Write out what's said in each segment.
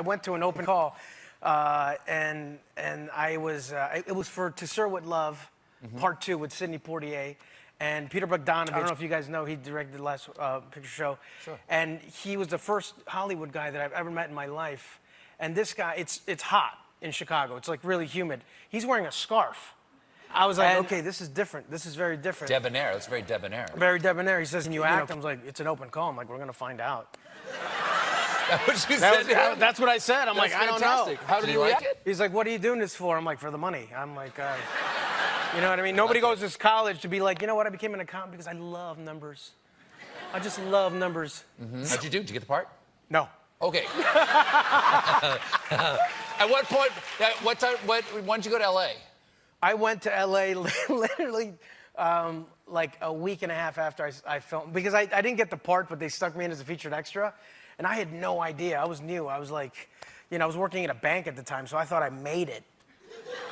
I went to an open call, and I was it was for To Sir With Love, Part 2 with Sidney Poitier and Peter Bogdanovich. I don't know if you guys know, he directed the last picture show. Sure. And he was the first Hollywood guy that I've ever met in my life. And this guy, it's hot in Chicago. It's like really humid. He's wearing a scarf. I was like, okay, this is different. This is very different. Debonair. That's very debonair. Very debonair. He says, can you act? I was like, it's an open call. I'm like, we're going to find out. That's what I said. I'm like, I don't know. How did you react? He's like, what are you doing this for? I'm like, for the money. I'm like, you know what I mean? Nobody goes to college to be like, you know what? I became an accountant because I love numbers. I just love numbers. How'd you do? Did you get the part? No. Okay. At what point, when did you go to L.A.? I went to L.A. literally like a week and a half after I filmed, because I didn't get the part, but they stuck me in as a featured extra, and I had no idea. I was new. I was like, you know, I was working at a bank at the time, so I thought I made it.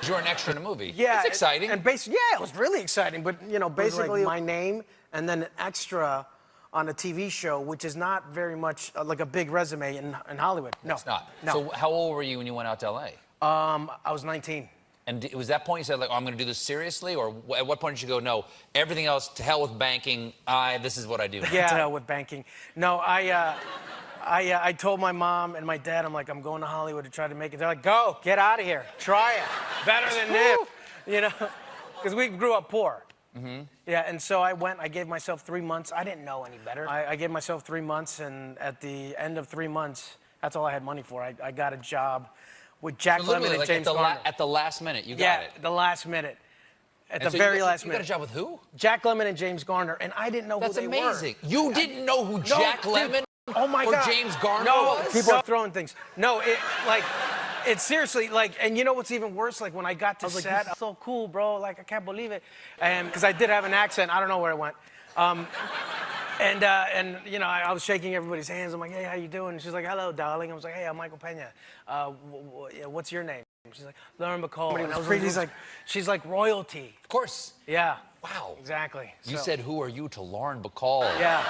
You were an extra in a movie. Yeah. That's exciting. And basically, yeah, it was really exciting, but, you know, basically like my name and then an extra on a TV show, which is not very much like a big resume in Hollywood. No. It's not. No. So how old were you when you went out to L.A.? I was 19. And was that point you said, like, oh, I'm going to do this seriously? Or at what point did you go, no, everything else, to hell with banking, this is what I do? Yeah, to hell with banking. No, I told my mom and my dad, I'm like, I'm going to Hollywood to try to make it. They're like, go, get out of here, try it. Better than this, you know? Because we grew up poor. Yeah, and so I went, I gave myself 3 months. I didn't know any better. I gave myself 3 months, and at the end of 3 months, that's all I had money for. I got a job with Jack Lemmon and James Garner. At the last minute, you got it. Yeah, the last minute. At the very last minute. You got a job with who? Jack Lemmon and James Garner, and I didn't know who they were. That's amazing. You didn't know who Jack Lemmon or James Garner was? People are throwing things. No, it's seriously, like, and you know what's even worse? Like, when I got to set, I was so cool, bro. Like, I can't believe it. And because I did have an accent, I don't know where it went. And you know, I was shaking everybody's hands. I'm like, hey, how you doing? And she's like, hello, darling. I was like, hey, I'm Michael Peña. What's your name? She's like, Lauren Bacall. And I was she's like royalty. Of course. Yeah. Wow. Exactly. You said, who are you to Lauren Bacall? Yeah.